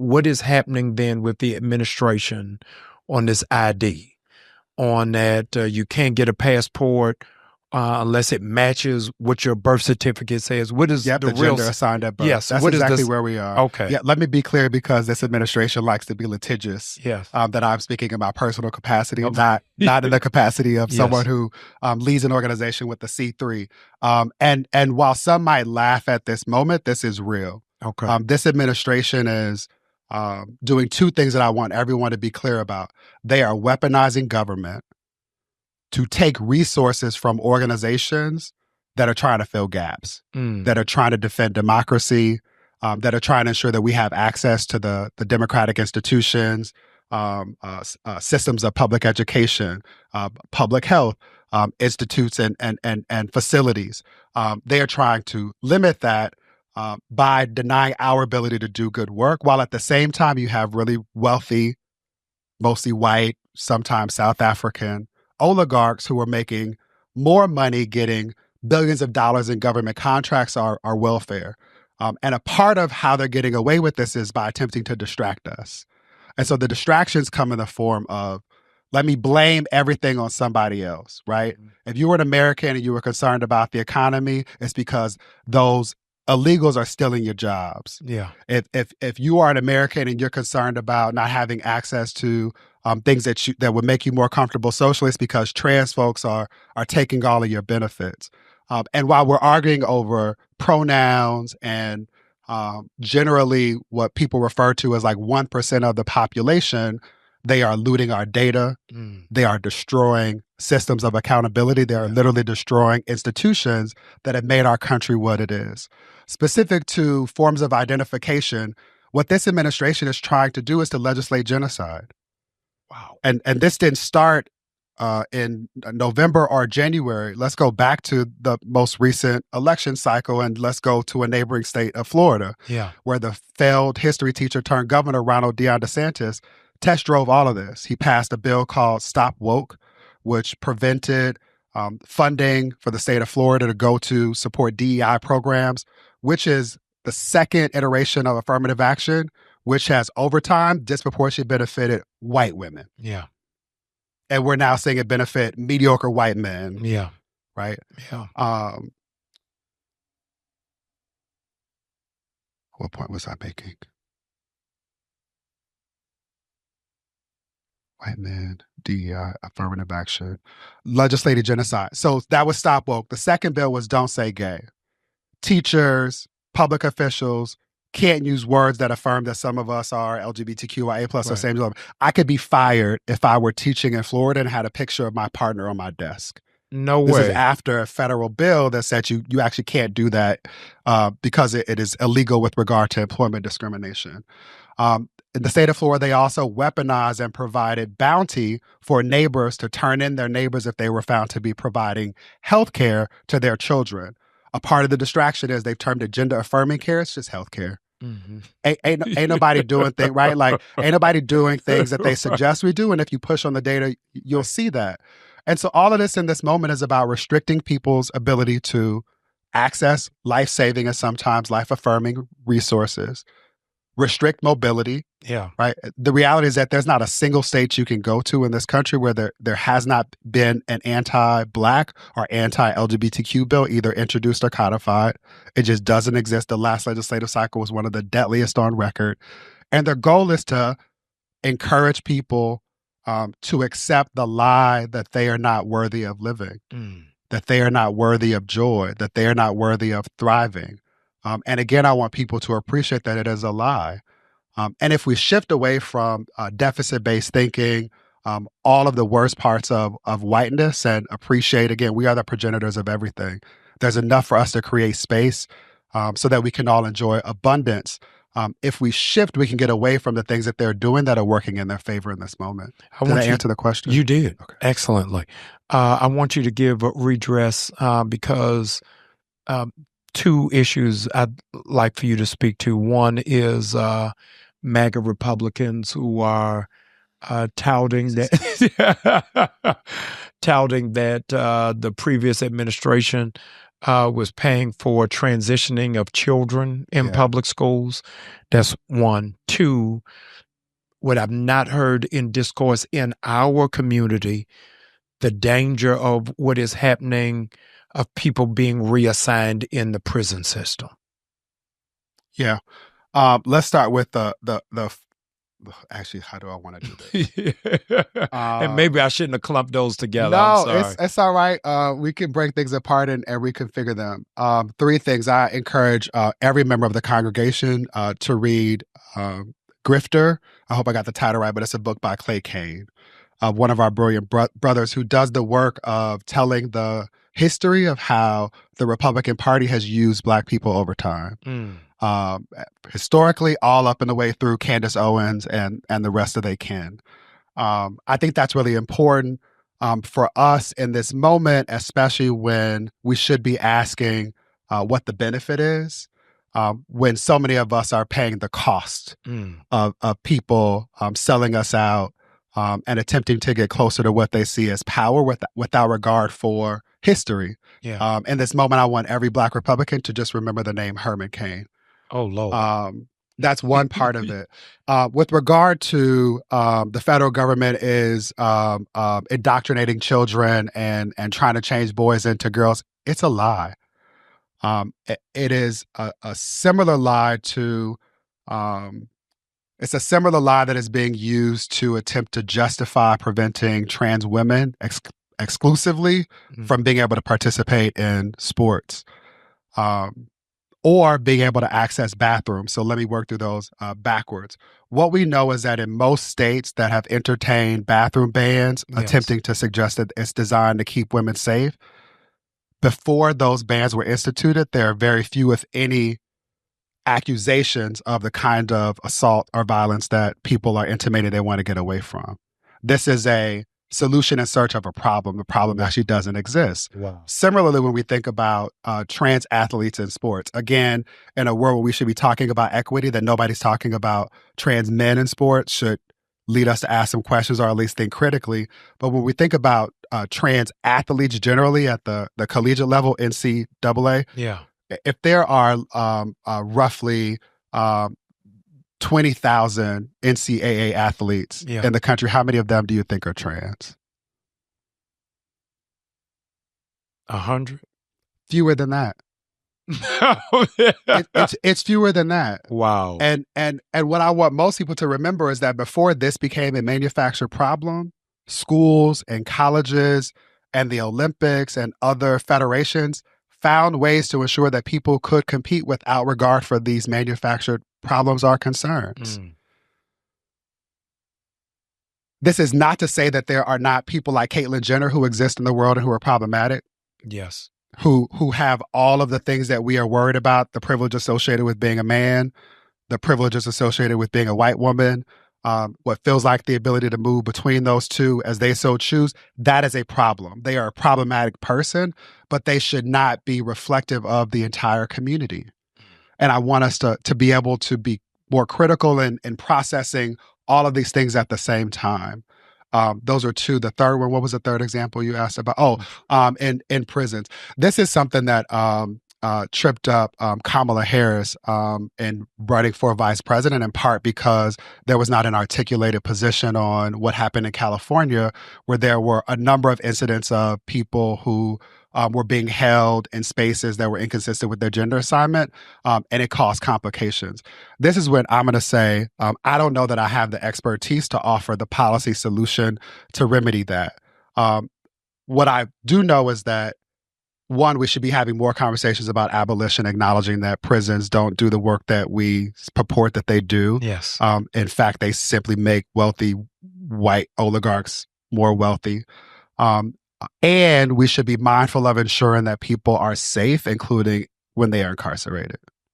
what is happening then with the administration on this ID, on that you can't get a passport unless it matches what your birth certificate says? What is the real gender assigned at birth? Yes, that's exactly where we are. Okay. Yeah, let me be clear, because this administration likes to be litigious. Yes. That I'm speaking in my personal capacity, not in the capacity of someone who leads an organization with the C3. And while some might laugh at this moment, this is real. Okay. This administration is doing two things that I want everyone to be clear about. They are weaponizing government to take resources from organizations that are trying to fill gaps, that are trying to defend democracy, that are trying to ensure that we have access to the democratic institutions, systems of public education, public health, institutes and facilities. They are trying to limit that by denying our ability to do good work, while at the same time you have really wealthy, mostly white, sometimes South African oligarchs who are making more money getting billions of dollars in government contracts or welfare. And a part of how they're getting away with this is by attempting to distract us. And so the distractions come in the form of, let me blame everything on somebody else, right? If you were an American and you were concerned about the economy, it's because those illegals are stealing your jobs. Yeah. If you are an American and you're concerned about not having access to things that would make you more comfortable socially, it's because trans folks are taking all of your benefits. And while we're arguing over pronouns and generally what people refer to as like 1% of the population, they are looting our data. They are destroying systems of accountability. They are literally destroying institutions that have made our country what it is. Specific to forms of identification, what this administration is trying to do is to legislate genocide. Wow. And this didn't start in November or January. Let's go back to the most recent election cycle, and let's go to a neighboring state of Florida, where the failed history teacher turned governor, Ronald DeSantis, test drove all of this. He passed a bill called Stop Woke, which prevented funding for the state of Florida to go to support DEI programs, which is the second iteration of affirmative action, which has over time disproportionately benefited white women. Yeah. And we're now seeing it benefit mediocre white men. Yeah. Right? Yeah. What point was I making? White men, DEI, affirmative action, legislated genocide. So that was Stop Woke. The second bill was Don't Say Gay. Teachers, public officials can't use words that affirm that some of us are LGBTQIA plus or same gender. I could be fired if I were teaching in Florida and had a picture of my partner on my desk. No way. This is after a federal bill that said you actually can't do that because it is illegal with regard to employment discrimination. In the state of Florida, they also weaponized and provided bounty for neighbors to turn in their neighbors if they were found to be providing health care to their children. A part of the distraction is they've termed it gender affirming care. It's just health care. Mm-hmm. Ain't nobody doing things, right? Like, ain't nobody doing things that they suggest we do. And if you push on the data, you'll see that. And so all of this in this moment is about restricting people's ability to access life-saving and sometimes life-affirming resources, restrict mobility. Yeah. Right. The reality is that there's not a single state you can go to in this country where there has not been an anti-Black or anti-LGBTQ bill either introduced or codified. It just doesn't exist. The last legislative cycle was one of the deadliest on record. And their goal is to encourage people to accept the lie that they are not worthy of living, that they are not worthy of joy, that they are not worthy of thriving. And again, I want people to appreciate that it is a lie. And if we shift away from deficit-based thinking, all of the worst parts of whiteness, and appreciate, again, we are the progenitors of everything. There's enough for us to create space so that we can all enjoy abundance. If we shift, we can get away from the things that they're doing that are working in their favor in this moment. Did I answer the question? You did. Okay. Excellently. I want you to give a redress because two issues I'd like for you to speak to. One is MAGA Republicans who are touting that the previous administration was paying for transitioning of children in Yeah. public schools. That's one. Two, what I've not heard in discourse in our community, the danger of what is happening of people being reassigned in the prison system. Yeah. Let's start with the actually, how do I want to do this? And maybe I shouldn't have clumped those together. I'm No, sorry. it's all right. We can break things apart and reconfigure them. Three things. I encourage every member of the congregation to read Grifter. I hope I got the title right, but it's a book by Clay Kane, one of our brilliant brothers who does the work of telling the history of how the Republican Party has used Black people over time. Historically, all up and the way through Candace Owens and the rest of they kin. I think that's really important for us in this moment, especially when we should be asking what the benefit is, when so many of us are paying the cost of people selling us out and attempting to get closer to what they see as power without regard for history. Yeah. In this moment, I want every Black Republican to just remember the name Herman Cain. Oh, Lord. That's one part of it. With regard to the federal government is indoctrinating children and trying to change boys into girls, it's a lie. It is a similar lie to it's a similar lie that is being used to attempt to justify preventing trans women exclusively from being able to participate in sports. Or being able to access bathrooms. So let me work through those backwards. What we know is that in most states that have entertained bathroom bans, attempting to suggest that it's designed to keep women safe, before those bans were instituted, there are very few, if any, accusations of the kind of assault or violence that people are intimating they want to get away from. This is a solution in search of a problem. The problem actually doesn't exist. Wow. Similarly, when we think about trans athletes in sports, again, in a world where we should be talking about equity, that nobody's talking about trans men in sports should lead us to ask some questions or at least think critically. But when we think about trans athletes generally at the collegiate level, NCAA, if there are roughly 20,000 NCAA athletes in the country, how many of them do you think are trans? 100? Fewer than that. It's fewer than that. Wow. And what I want most people to remember is that before this became a manufactured problem, schools and colleges and the Olympics and other federations found ways to ensure that people could compete without regard for these manufactured problems or concerns. This is not to say that there are not people like Caitlyn Jenner who exist in the world and who are problematic. Yes. Who have all of the things that we are worried about, the privilege associated with being a man, the privileges associated with being a white woman, what feels like the ability to move between those two as they so choose. That is a problem. They are a problematic person, but they should not be reflective of the entire community. And I want us to be able to be more critical in processing all of these things at the same time. Those are two. The third one, what was the third example you asked about? In prisons. This is something that tripped up Kamala Harris in running for vice president, in part because there was not an articulated position on what happened in California, where there were a number of incidents of people who were being held in spaces that were inconsistent with their gender assignment, and it caused complications. This is when I'm going to say, I don't know that I have the expertise to offer the policy solution to remedy that. What I do know is that, one, we should be having more conversations about abolition, acknowledging that prisons don't do the work that we purport that they do. Yes. In fact, they simply make wealthy white oligarchs more wealthy. And we should be mindful of ensuring that people are safe, including when they are incarcerated.